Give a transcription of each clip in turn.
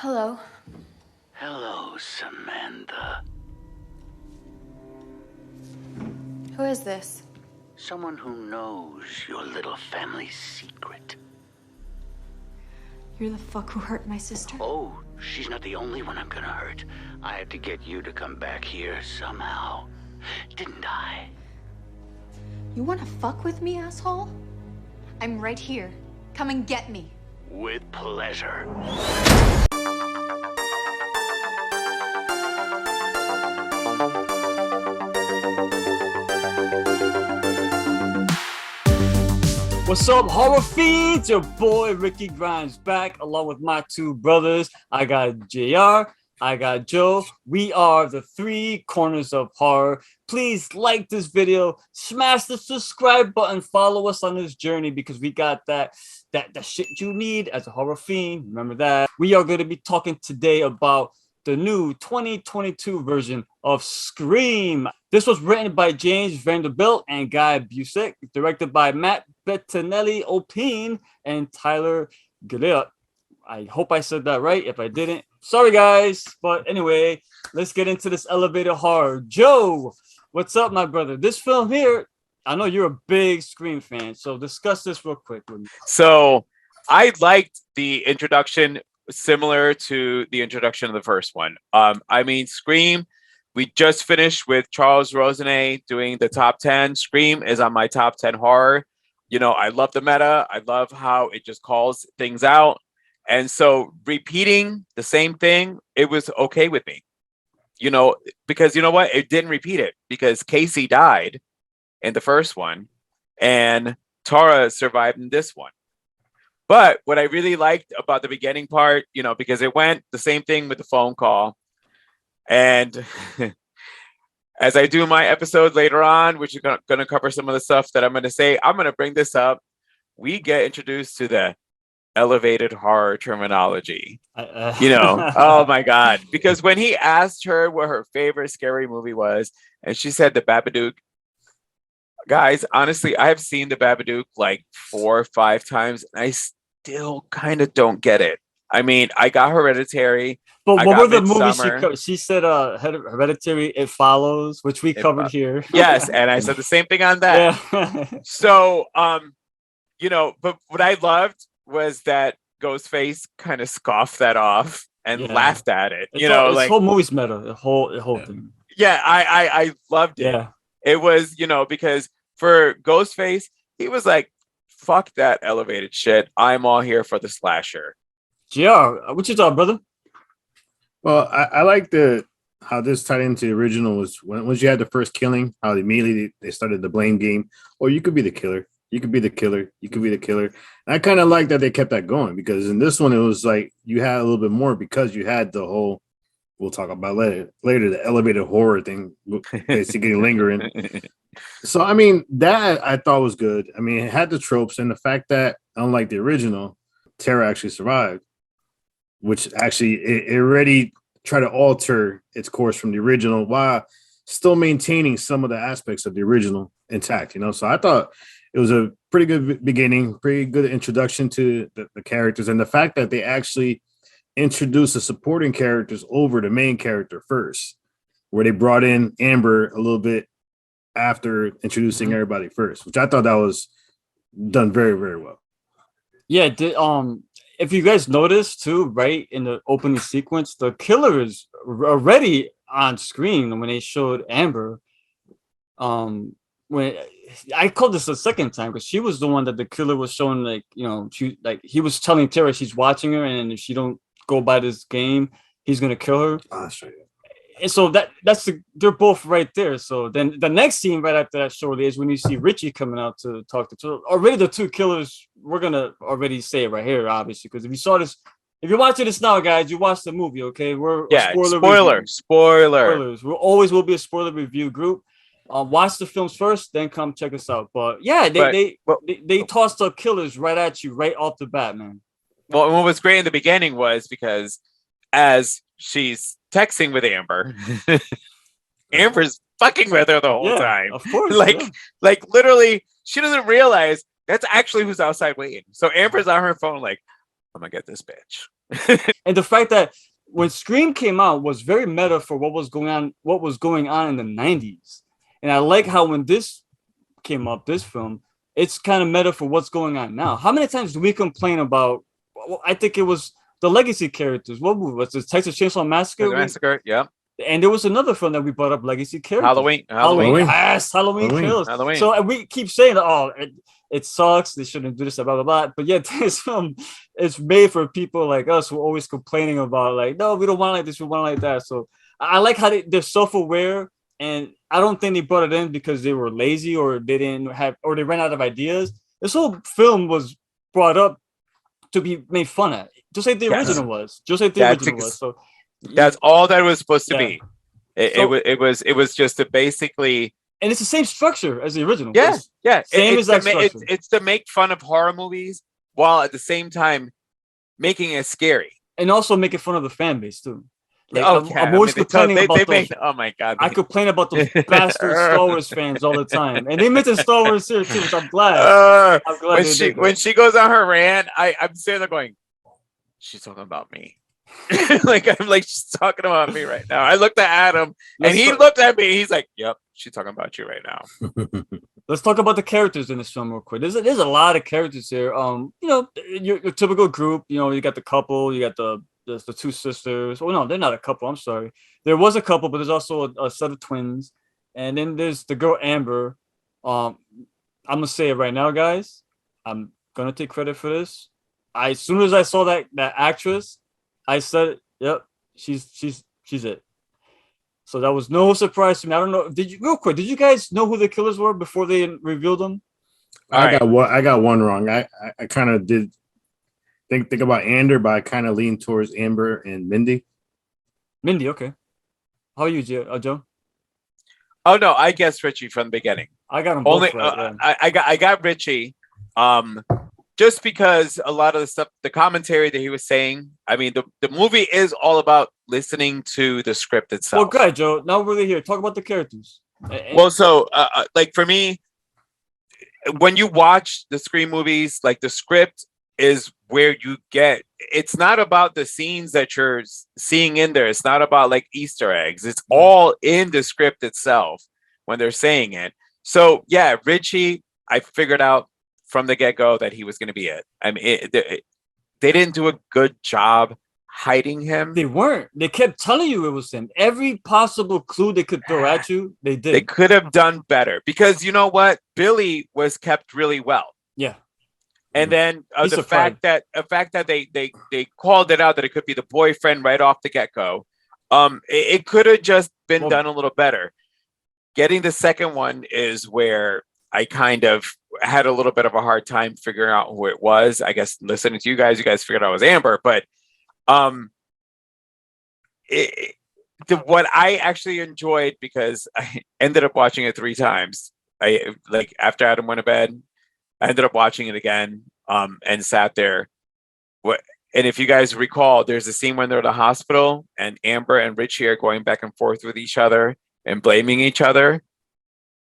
Hello. Hello, Samantha. Who is this? Someone who knows your little family's secret. You're the fuck who hurt my sister? Oh, she's not the only one I'm gonna hurt. I had to get you to come back here somehow. Didn't I? You wanna fuck with me, asshole? I'm right here. Come and get me. With pleasure. What's up, horror fiends? Your boy Ricky Grimes back along with my two brothers. I got JR, I got Joe. We are the three corners of horror. Please like this video, smash the subscribe button, follow us on this journey because we got that shit you need as a horror fiend. Remember that. We are going to be talking today about the new 2022 version of Scream. This was written by James Vanderbilt and Guy Busick, directed by Matt Bettinelli Opine and Tyler Gillett. I hope I said that right. If I didn't, sorry guys. But anyway, let's get into this elevator horror. Joe, what's up, my brother? This film here, I know you're a big Scream fan, so discuss this real quick with me. So I liked the introduction, similar to the introduction of the first one. I mean, Scream, we just finished with Charles Rosenet doing the top 10. Scream is on my top 10 horror. You know, I love the meta. I love how it just calls things out. And so repeating the same thing, it was okay with me. You know, because you know what? It didn't repeat it because Casey died in the first one and Tara survived in this one. But what I really liked about the beginning part, you know, because it went the same thing with the phone call. And as I do my episode later on, which is going to cover some of the stuff that I'm going to say, I'm going to bring this up. We get introduced to the elevated horror terminology. You know, oh my God. Because when he asked her what her favorite scary movie was, and she said the Babadook, guys, honestly, I've seen the Babadook like 4 or 5 times, and I still kind of don't get it. I mean, I got Hereditary. But what were the movies she covered? She said Hereditary, It Follows, which we covered here. Yes, and I said the same thing on that. Yeah. So, you know, but what I loved was that Ghostface kind of scoffed that off and laughed at it. You know, like whole movie's meta, the whole thing. Yeah, I loved it. Yeah. It was, you know, because for Ghostface, he was like, fuck that elevated shit. I'm all here for the slasher. Yeah, what you thought, brother? Well, I like how this tied into the original was once you had the first killing, how immediately they started the blame game. Or you could be the killer. You could be the killer. You could be the killer. And I kind of like that they kept that going because in this one, it was like you had a little bit more because you had the whole, we'll talk about later, the elevated horror thing basically lingering. So, I mean, that I thought was good. I mean, it had the tropes and the fact that, unlike the original, Tara actually survived, which actually it already tried to alter its course from the original while still maintaining some of the aspects of the original intact, you know? So I thought it was a pretty good beginning, pretty good introduction to the characters. And the fact that they actually introduced the supporting characters over the main character first, where they brought in Amber a little bit after introducing everybody first, which I thought that was done very, very well. Yeah, if you guys noticed too, right in the opening sequence, the killer is already on screen when they showed Amber. When I called this the second time because she was the one that the killer was showing, like, you know, he was telling Tara she's watching her, and if she don't go by this game, he's gonna kill her. Oh, that's right. And so they're both right there. So then the next scene right after that shortly is when you see Richie coming out to talk to her. Already the two killers, we're gonna already say it right here, obviously, because if you saw this, if you're watching this now, guys, you watched the movie, okay? We're spoilers. We always will be a spoiler review group. Watch the films first, then come check us out. But yeah, they tossed up killers right at you right off the bat, man. Well, what was great in the beginning was because as she's texting with Amber, Amber's fucking with her the whole time. Of course. Like literally, she doesn't realize that's actually who's outside waiting. So Amber's on her phone like, I'm gonna get this bitch. And the fact that when Scream came out was very meta for what was going on in the 90s. And I like how when this came up, this film, it's kind of meta for what's going on now. How many times do we complain about, well, I think it was the legacy characters. What movie was this? Texas Chainsaw Massacre? Massacre, yeah. And there was another film that we brought up, legacy characters. Halloween. Yes, Halloween Kills. Halloween. So we keep saying, oh, it sucks. They shouldn't do this, blah, blah, blah. But yet this film is made for people like us who are always complaining about, like, no, we don't want like this, we want like that. So I like how they're self-aware. And I don't think they brought it in because they were lazy or they didn't have, or they ran out of ideas. This whole film was brought up to be made fun at, just like the original was. Just like the original was. So that's all that it was supposed to be. It was just to basically, and it's the same structure as the original. Yeah, yeah. Same as that structure. It's to make fun of horror movies while at the same time making it scary, and also making fun of the fan base too. Like, I'm always complaining about those. Oh my god! I complain about those bastard Star Wars fans all the time, and they mention Star Wars here too, which I'm glad. When she goes on her rant, I'm sitting there going, "She's talking about me." I'm like, she's talking about me right now. I looked at Adam, and he looked at me. He's like, "Yep, she's talking about you right now." Let's talk about the characters in this film real quick. There's a lot of characters here. Your typical group. You got the couple. You got the two sisters. Oh no, they're not a couple. I'm sorry. There was a couple, but there's also a set of twins, and then there's the girl Amber. I'm gonna say it right now, guys. I'm gonna take credit for this. As soon as I saw that actress, I said, "Yep, she's it." So that was no surprise to me. I don't know. Did you guys know who the killers were before they revealed them? I got one wrong. I kind of did think about Amber, but I kind of leaned towards Amber and Mindy. Mindy, okay. How are you, Joe? Oh no, I guessed Richie from the beginning. I got them both right. I got Richie. Just because a lot of the stuff, the commentary that he was saying, I mean, the movie is all about listening to the script itself. Well, good, Joe. Now we're here. Talk about the characters. Well, so like for me, when you watch the Scream movies, like the script is where you get. It's not about the scenes that you're seeing in there. It's not about like Easter eggs. It's all in the script itself when they're saying it. So yeah, Richie, I figured out from the get-go that he was going to be it. I mean, they didn't do a good job hiding him. They weren't. They kept telling you it was him. Every possible clue they could throw at you, they did. They could have done better because you know what? Billy was kept really well. Yeah. And then the fact that they called it out that it could be the boyfriend right off the get-go. It could have just been done a little better. Getting the second one is where I kind of had a little bit of a hard time figuring out who it was. I guess listening to you guys figured out it was Amber, but what I actually enjoyed, because I ended up watching it 3 times. I like after Adam went to bed, I ended up watching it again and sat there. And if you guys recall, there's a scene when they're at the hospital and Amber and Richie are going back and forth with each other and blaming each other.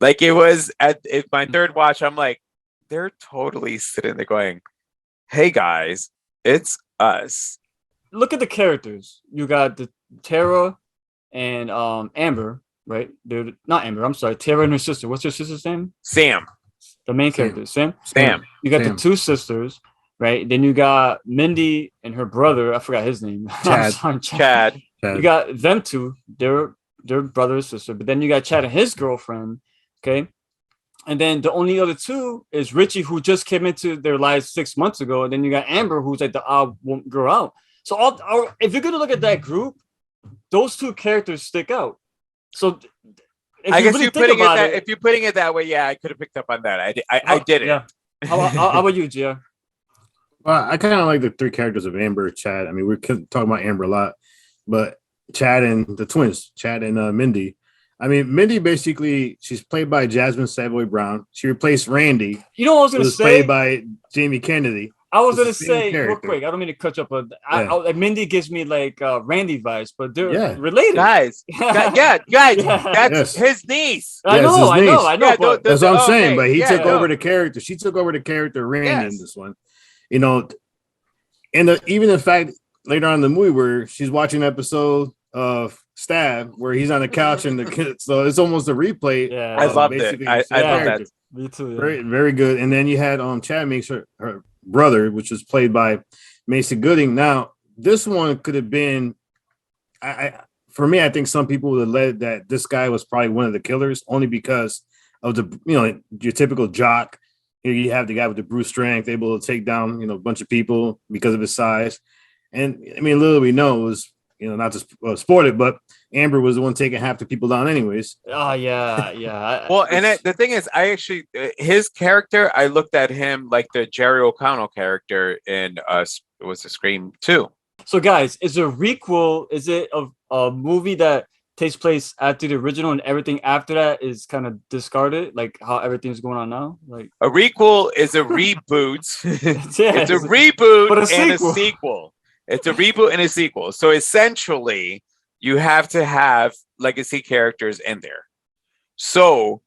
Like it was at my third watch, I'm like, they're totally sitting there going, "Hey guys, it's us." Look at the characters. You got the Tara and Amber, right? They're not Amber. I'm sorry, Tara and her sister. What's her sister's name? Sam. The main character, Sam. You got Sam. the 2 sisters, right? Then you got Mindy and her brother. I forgot his name. Chad. You got them 2. They're brother and sister. But then you got Chad and his girlfriend. Okay. And then the only other 2 is Richie, who just came into their lives 6 months ago. And then you got Amber, who's like the odd girl out. So if you're going to look at that group, those 2 characters stick out. So I guess if you're putting it that way, yeah, I could have picked up on that. I did it. Yeah. How about you, Gia? Well, I kind of like the 3 characters of Amber, Chad. I mean, we're talking about Amber a lot, but Chad and the twins, Chad and Mindy. I mean, Mindy basically, she's played by Jasmine Savoy Brown. She replaced Randy. You know what I was going to say? Played by Jamie Kennedy. I was going to say, real quick, I don't mean to cut you up, but Mindy gives me like Randy vibes, but they're related. Guys, that's his niece. I know. Yeah, but that's what I'm saying, but he took over the character. She took over the character Randy in this one. You know, and even the fact later on in the movie where she's watching an episode of Stab where he's on the couch and the kid. So it's almost a replay. Yeah. I of loved it. basically I the same love that. character. Me too. Yeah. Very, very good. And then you had Chad makes her brother, which was played by Mason Gooding. Now, this one could have been, for me, I think some people would have led that this guy was probably one of the killers, only because of your typical jock. Here you have the guy with the brute strength, able to take down, a bunch of people because of his size. And I mean, little we know was, not to spoil it, but Amber was the one taking half the people down, anyways. Oh yeah. Well, and the thing is, I actually his character, I looked at him like the Jerry O'Connell character in it was a Scream 2. So guys, is a requel? Is it a movie that takes place after the original and everything after that is kind of discarded, like how everything's going on now? Like a requel is a reboot. Yeah, it's a reboot but and a sequel. It's a reboot and a sequel. So essentially, you have to have legacy characters in there. So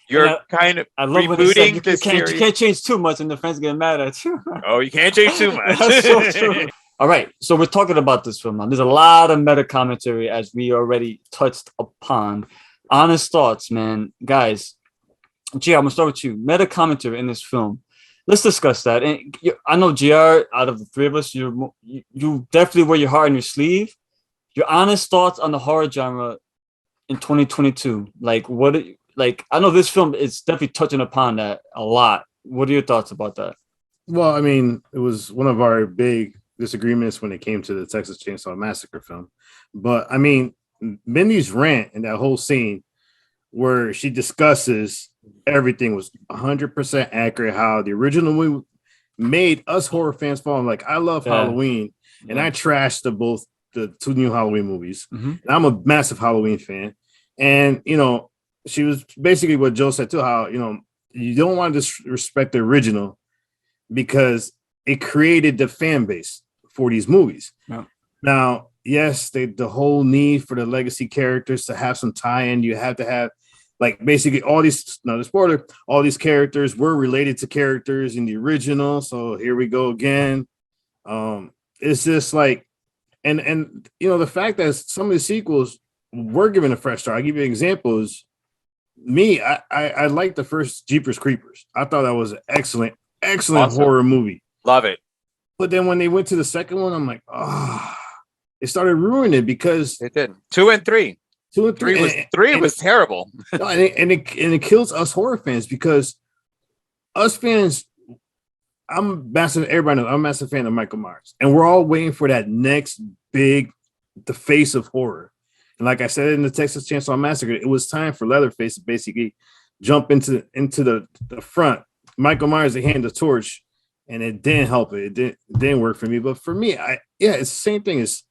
you're kind of rebooting the series. You can't change too much, and the fans get mad at you. Oh, you can't change too much. That's so true. All right, so we're talking about this film now. There's a lot of meta commentary, as we already touched upon. Honest thoughts, man, guys. Gee, I'm gonna start with you. Meta commentary in this film. Let's discuss that. And I know, GR, out of the three of us, you definitely wear your heart on your sleeve. Your honest thoughts on the horror genre in 2022. Like, I know this film is definitely touching upon that a lot. What are your thoughts about that? Well, I mean, it was one of our big disagreements when it came to the Texas Chainsaw Massacre film. But I mean, Mindy's rant in that whole scene where she discusses everything was 100% accurate, how the original movie made us horror fans fall in. Like, I love Halloween, and I trashed the two new Halloween movies. Mm-hmm. And I'm a massive Halloween fan. And, she was basically what Joe said too, how, you don't want to disrespect the original because it created the fan base for these movies. Yeah. Now, yes, the whole need for the legacy characters to have some tie-in, you have to have, like, basically all these, not a spoiler, all these characters were related to characters in the original. So here we go again. It's just like, and the fact that some of the sequels were given a fresh start. I'll give you examples. Me, I like the first Jeepers Creepers. I thought that was an excellent awesome horror movie. Love it. But then when they went to the second one, I'm like, it started ruining it because it did. 2 and 3. 2 and 3. Three was terrible. No, and it kills us horror fans because us fans, everybody knows I'm a massive fan of Michael Myers. And we're all waiting for that next the face of horror. And like I said in the Texas Chainsaw Massacre, it was time for Leatherface to basically jump into the front. Michael Myers, they hand the torch, and it didn't help it. It didn't work for me. But for me, it's the same thing. As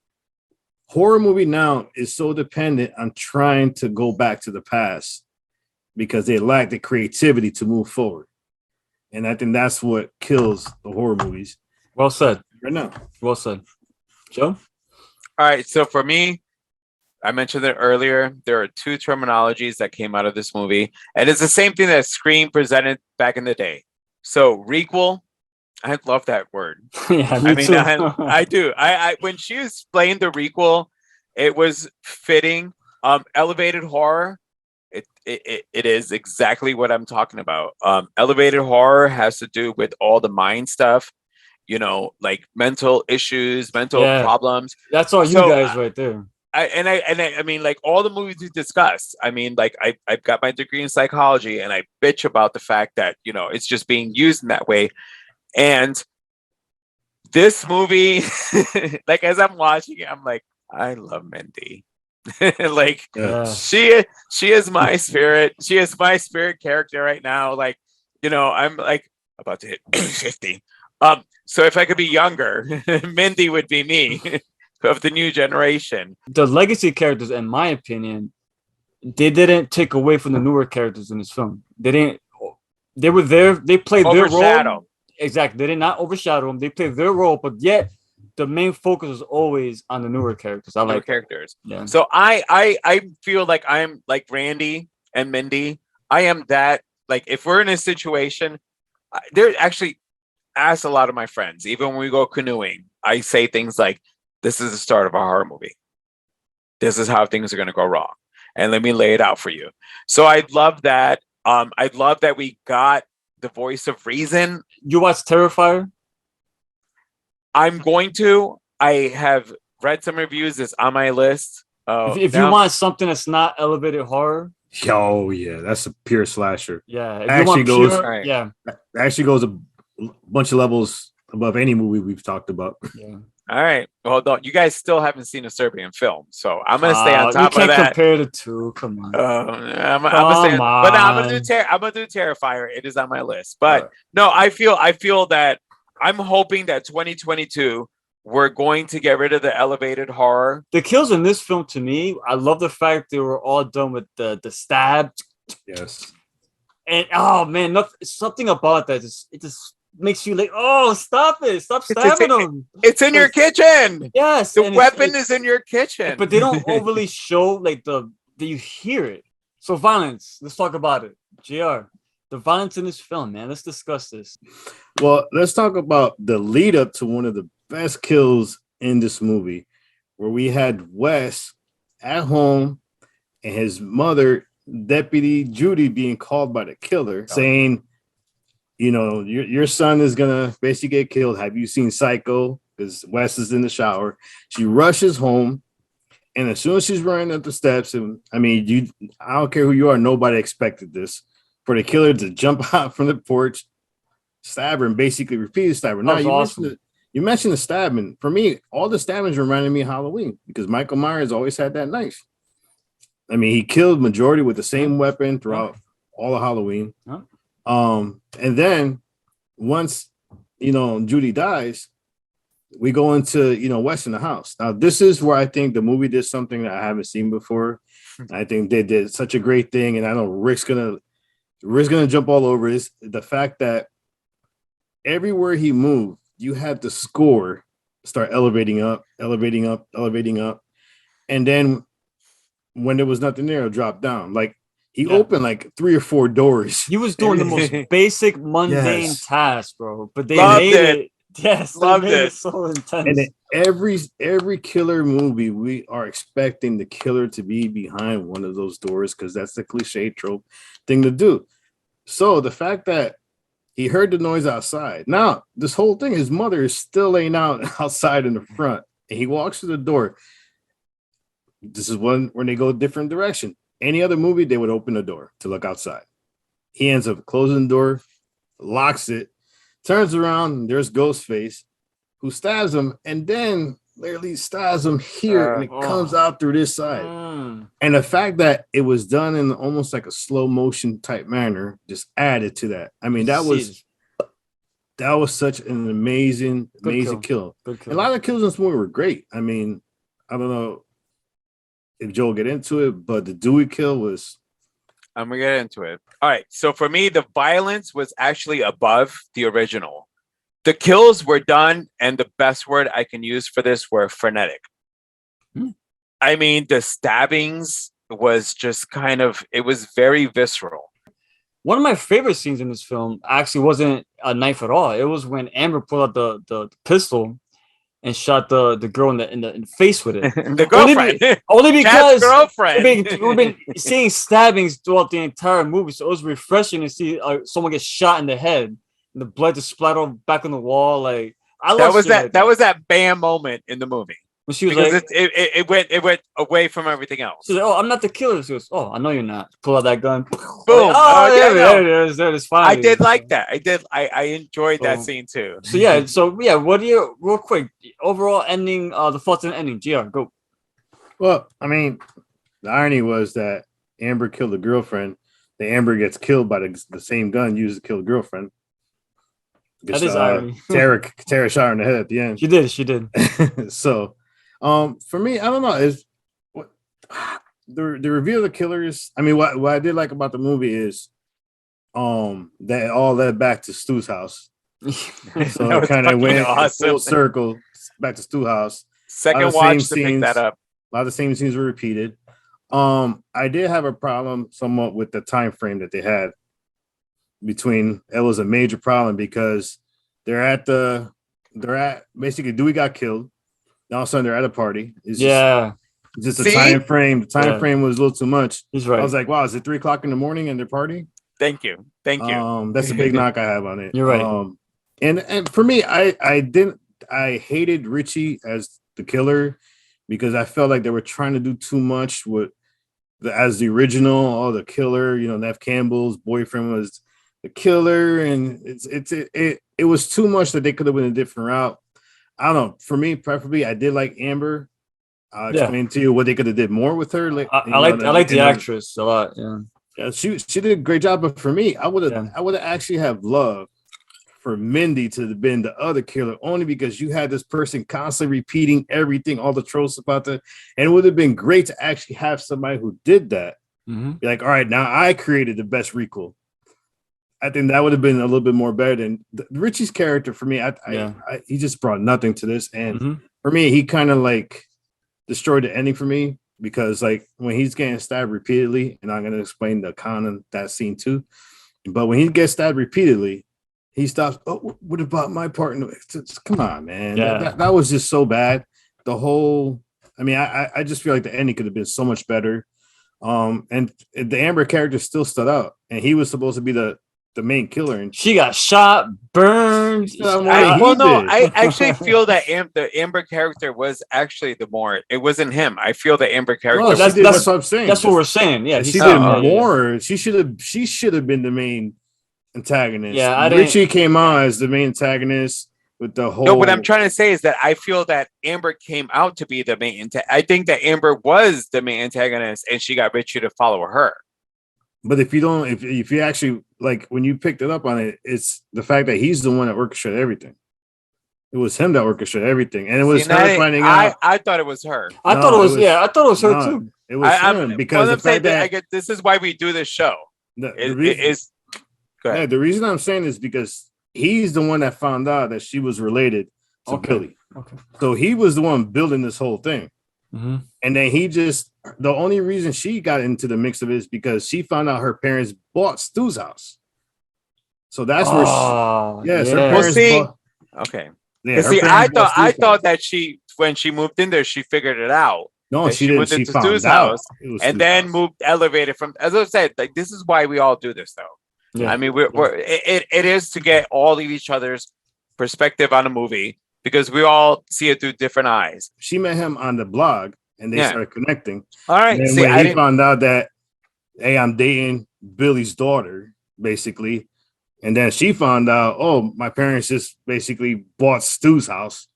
horror movie now is so dependent on trying to go back to the past because they lack the creativity to move forward. And I think that's what kills the horror movies. Well said. Right now. Well said. Joe? All right. So for me, I mentioned it earlier. There are two terminologies that came out of this movie. And it's the same thing that Scream presented back in the day. So requel, I love that word. Yeah, me too. I do. I when she explained the requel, it was fitting. Elevated horror, it is exactly what I'm talking about. Elevated horror has to do with all the mind stuff, like mental issues, mental problems. That's all you guys right there. I mean, like all the movies we discussed. I mean, like I've got my degree in psychology, and I bitch about the fact that it's just being used in that way. And this movie, like as I'm watching it, I'm like, I love Mindy. Like she is my spirit. She is my spirit character right now. Like I'm like about to hit 50. So if I could be younger, Mindy would be me. Of the new generation. The legacy characters, in my opinion, they didn't take away from the newer characters in this film. They were there. They played their role. Exactly. They did not overshadow them. They played their role, but yet the main focus was always on the newer characters. I like characters. Yeah. So I feel like I'm like Randy and Mindy. I am that. Like if we're in a situation, there actually ask a lot of my friends, even when we go canoeing, I say things like, this is the start of a horror movie. This is how things are going to go wrong. And let me lay it out for you. So I love that. I love that we got the voice of reason. You watch Terrifier? I'm going to. I have read some reviews. It's on my list. If you want something that's not elevated horror, Oh yeah, that's a pure slasher. yeah. If Actually you want goes- pure, Right. yeah, That actually goes a bunch of levels above any movie we've talked about. yeah. All right. Well, you guys still haven't seen a Serbian film, so I'm gonna stay on top you of can't that. compare the two. Come on. I'm gonna stay, but no, I'm gonna do Terrifier. It is on my list. But no, I feel that I'm hoping that 2022 we're going to get rid of the elevated horror. The kills in this film, to me, I love the fact they were all done with the stab. Yes. And oh man, something about that it just makes you like, oh, stop it, stop stabbing them. It's in your kitchen. Yes, The and weapon is in your kitchen. but they don't overly show like that you hear it. So violence. Let's talk about it. JR, the violence in this film, man. Let's discuss this. Well, let's talk about the lead up to one of the best kills in this movie, where we had Wes at home and his mother, Deputy Judy, being called by the killer, saying, you know, your son is gonna basically get killed. Have you seen Psycho? Because Wes is in the shower. She rushes home, and as soon as she's running up the steps, and I mean, I don't care who you are, nobody expected this, for the killer to jump out from the porch, stab her, and basically repeat the stab her. Now you mentioned the stabbing. For me, all the stabbings reminded me of Halloween because Michael Myers always had that knife. I mean, he killed majority with the same weapon throughout all of Halloween. And then once, you know, Judy dies, we go into, you know, Wes in the house. Now, this is where I think the movie did something that I haven't seen before. I think they did such a great thing. And I know Rick's gonna jump all over is the fact that everywhere he moved, you had the score start elevating up. And then when there was nothing there, it dropped down. Like he opened like 3 or 4 doors. He was doing the most basic, mundane task, bro. But they Loved made it. it. Yes, Loved they made it. it so intense. And in every killer movie, we are expecting the killer to be behind one of those doors because that's the cliche trope thing to do. So the fact that he heard the noise outside. Now, this whole thing, his mother is still laying out outside in the front. And he walks to the door. This is when they go a different direction. Any other movie, they would open the door to look outside. He ends up closing the door, locks it, turns around, and there's Ghostface, who stabs him, and then literally stabs him here, and it comes out through this side. And the fact that it was done in almost like a slow motion type manner just added to that. I mean, that was such an amazing kill. Good kill. A lot of kills in this movie were great. I mean, I don't know if Joe will get into it, but the Dewey kill was. I'm gonna get into it. All right. So for me, the violence was actually above the original. The kills were done, and the best word I can use for this were frenetic. I mean, the stabbings was just it was very visceral. One of my favorite scenes in this film actually wasn't a knife at all. It was when Amber pulled out the pistol and shot the girl in the face with it. The girlfriend. Only because girlfriend. we've been seeing stabbings throughout the entire movie, so it was refreshing to see someone get shot in the head and the blood just splatter back on the wall. Like that was that bam moment in the movie. When she was because like, it went away from everything else. She's like, "Oh, I'm not the killer." She goes, "Oh, I know you're not." Pull out that gun. Boom. Like, There it is. Finally. I did like that. I enjoyed that scene too. So what do you real quick overall ending? The thoughts on the ending. GR, go. Well, I mean, the irony was that Amber killed the girlfriend. The Amber gets killed by the same gun used to kill the girlfriend. That is irony. Tara shot her in the head at the end. She did. So. For me, I don't know. Is what the reveal of the killers. I mean, what I did like about the movie is, that it all led back to Stu's house. So it kind of went full circle back to Stu's house. Second watch to pick that up. A lot of the same scenes were repeated. I did have a problem somewhat with the time frame that they had between. It was a major problem because they're at basically Dewey got killed. all of a sudden they're at a party. It's just the See? time frame. The time Yeah. frame was a little too much. He's right. I was like, wow, is it 3:00 in the morning and they're partying? Thank you. That's a big knock I have on it. You're right. And for me, I hated Richie as the killer because I felt like they were trying to do too much with as the original, the killer, Nev Campbell's boyfriend was the killer, and it was too much that they could have went a different route. I don't know. For me, preferably, I did like Amber. I'll explain to you what they could have did more with her. I like the actress a lot. Yeah, she did a great job. But for me, I would have actually have loved for Mindy to have been the other killer, only because you had this person constantly repeating everything, all the tropes about that, and it would have been great to actually have somebody who did that. Be like, all right, now I created the best requel. I think that would have been a little bit more better than Richie's character. For me, he just brought nothing to this, and for me, he kind of like destroyed the ending for me because like when he's getting stabbed repeatedly, and I'm going to explain the con of that scene too, but when he gets stabbed repeatedly, he stops. Oh, what about my partner? Come on, man. Yeah. That was just so bad. The whole, I just feel like the ending could have been so much better. And the Amber character still stood out, and he was supposed to be the main killer, and she got shot, burned. I actually feel that the Amber character was actually it wasn't him. I feel the Amber character. No, that's what I'm saying. That's what we're saying. Yeah, she did more. She should have been the main antagonist. Yeah, Richie came on as the main antagonist with the whole. No, what I'm trying to say is that I feel that Amber came out to be the main. I think that Amber was the main antagonist, and she got Richie to follow her. But if you actually like when you picked it up on it, it's the fact that he's the one that orchestrated everything. It was him that orchestrated everything, and it was her finding out. I thought it was her. I thought it was her too. It was him because the fact that this is why we do this show. The reason I'm saying is because he's the one that found out that she was related to Billy. Okay. So he was the one building this whole thing. And then the only reason she got into the mix of it is because she found out her parents bought Stu's house. So that's where her parents bought. Okay. Yeah, see, I thought that when she moved in there, she figured it out. No, she didn't. Moved She into found Stu's out. house and then moved elevated from. As I said, like this is why we all do this, though. Yeah. I mean, it is to get all of each other's perspective on a movie because we all see it through different eyes. She met him on the blog, and they started connecting. All right. And when he found out that, hey, I'm dating Billy's daughter, basically, and then she found out, oh, my parents just basically bought Stu's house,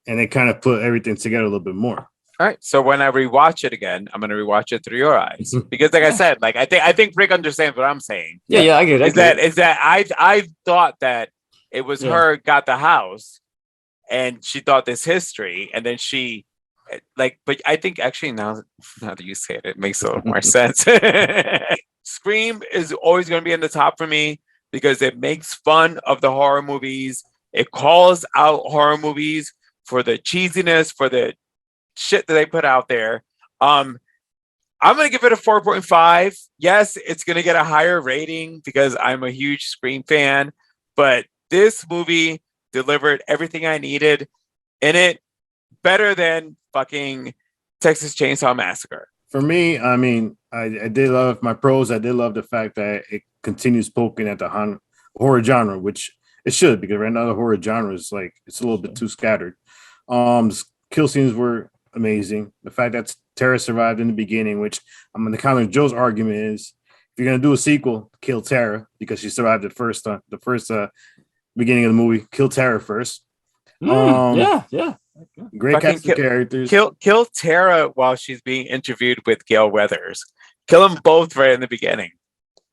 and they kind of put everything together a little bit more. All right. So when I rewatch it again, I'm going to rewatch it through your eyes because, like I said, like I think Rick understands what I'm saying. Yeah, I get it. Is that I thought that it was her got the house, and she thought this history, and then she but I think actually now that you say it, it makes a little more sense. Scream is always going to be in the top for me because it makes fun of the horror movies. It calls out horror movies for the cheesiness, for the shit that they put out there. I'm going to give it a 4.5. Yes, it's going to get a higher rating because I'm a huge Scream fan, but this movie delivered everything I needed in it better than fucking Texas Chainsaw Massacre. For me, I mean, I did love my pros. I did love the fact that it continues poking at the horror genre, which it should, because right now the horror genre is like, it's a little bit too scattered. Kill scenes were amazing. The fact that Tara survived in the beginning, which I'm going to counter Joe's argument is, if you're going to do a sequel, kill Tara because she survived the first beginning of the movie. Kill Tara first. Yeah. Great cast of characters. Kill Tara while she's being interviewed with Gail Weathers. Kill them both right in the beginning.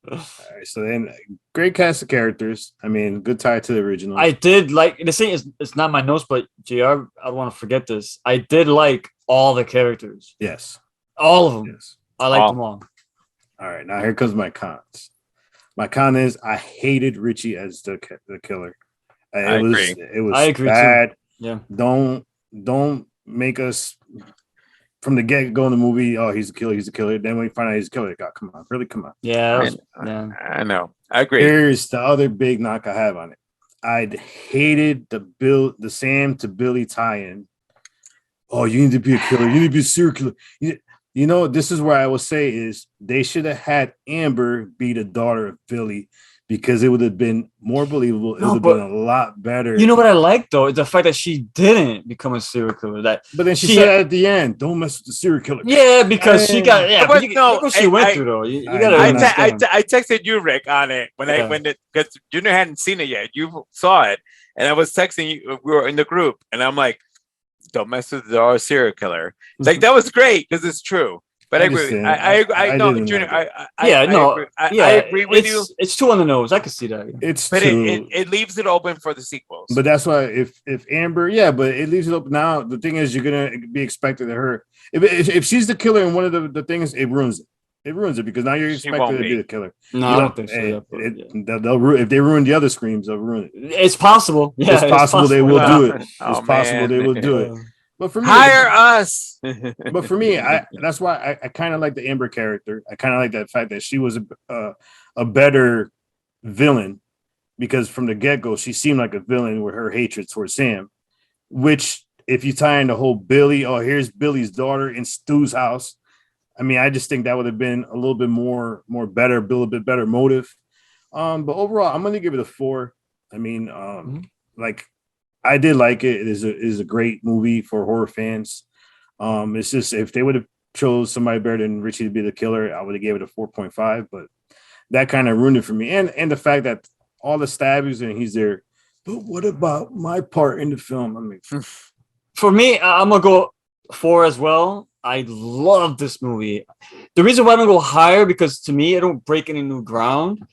All right, so then great cast of characters. I mean, good tie to the original. I did like the thing is it's not my notes, but JR, I don't want to forget this. I did like all the characters. Yes. All of them. Yes. I liked them all. All right, now here comes my cons. My con is I hated Richie as the killer. It was I agree bad. Too. Yeah. Don't make us from the get-go in the movie, oh, he's a killer. Then when we find out he's a killer, God, come on, really, come on. Yeah, I know. I agree. Here's the other big knock I have on it. I'd hated the Sam to Billy tie-in oh, you need to be a killer. You need to be a serial killer. You know, this is where I will say is they should have had Amber be the daughter of Billy because it would have been more believable. It would have been a lot better. You know what I like though is the fact that she didn't become a serial killer. But then she said at the end, "Don't mess with the serial killer." Yeah, because she got But look what she went through though. You gotta understand. I texted you, Rick, on it because Junior hadn't seen it yet. You saw it, and I was texting you. We were in the group, and I'm like, "Don't mess with the serial killer." It's like that was great because it's true. But I agree. I know, Junior. I agree with you. It's too on the nose. I can see that. It leaves it open for the sequels. But that's why if Amber, but it leaves it open. Now the thing is, you're gonna be expected of her. If she's the killer in one of the things, it ruins it. It ruins it because now you're expected to be the killer. No, I don't think so. If they ruin the other screams, they'll ruin it. It's possible. Yeah, it's possible they will do it. It's possible they will do it. But for me, hire us. But for me, that's why I kind of like the Amber character. I kind of like that fact that she was a better villain because from the get-go, she seemed like a villain with her hatred towards Sam. Which, if you tie in the whole Billy, here's Billy's daughter in Stu's house. I mean, I just think that would have been a little bit more better, a little bit better motive. But overall, I'm going to give it a 4. I mean, I did like it. It is a great movie for horror fans. It's just if they would have chose somebody better than Richie to be the killer, I would have gave it a 4.5. But that kind of ruined it for me. And the fact that all the stabbings and he's there. But what about my part in the film? I mean, for me, I'm gonna go 4 as well. I love this movie. The reason why I'm gonna go higher because to me, it don't break any new ground.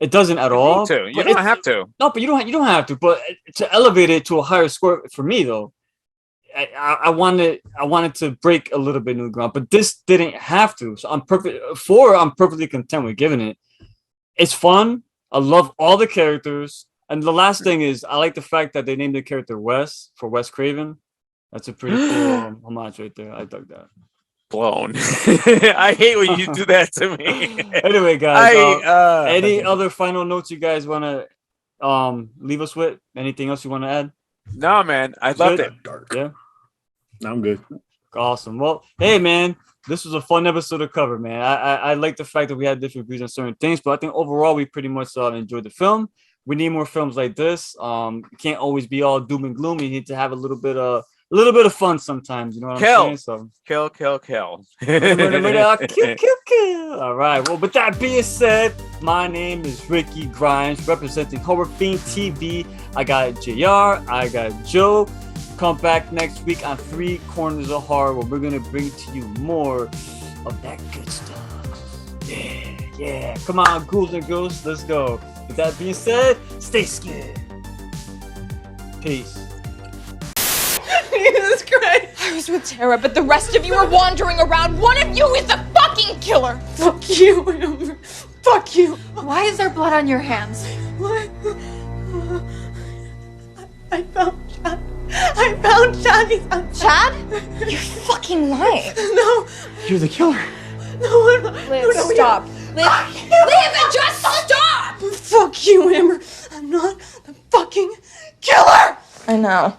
It doesn't at all. You don't have to. No, but you don't have to. But to elevate it to a higher score for me though, I wanted to break a little bit new ground, but this didn't have to. So I'm perfect. 4, I'm perfectly content with giving it. It's fun. I love all the characters, and the last thing is I like the fact that they named the character Wes for Wes Craven. That's a pretty cool homage right there. I dug that. Blown. I hate when you do that to me. Anyway, guys, any other final notes you guys want to leave us with? Anything else you want to add? No, man. I loved it. Dark. Yeah. I'm good. Awesome. Well, hey, man, this was a fun episode to cover, man. I like the fact that we had different views on certain things, but I think overall we pretty much enjoyed the film. We need more films like this. Can't always be all doom and gloom. You need to have a little bit of fun sometimes, you know what I'm saying? So kill. Kill. All right. Well, with that being said, my name is Ricky Grimes, representing Horror Fiend TV. I got JR. I got Joe. Come back next week on 3 Corners of Horror, where we're gonna bring to you more of that good stuff. Yeah. Come on, ghouls and ghosts. Let's go. With that being said, stay scared. Peace. Jesus Christ. I was with Tara, but the rest of you are wandering around. One of you is the fucking killer. Fuck you, Amber. Fuck you. Why is there blood on your hands? What? I found Chad. He's outside. Chad? You're fucking lying. No. You're the killer. No, I'm not. Liv, stop. Liv, and just stop. Fuck you, Amber. I'm not the fucking killer. I know.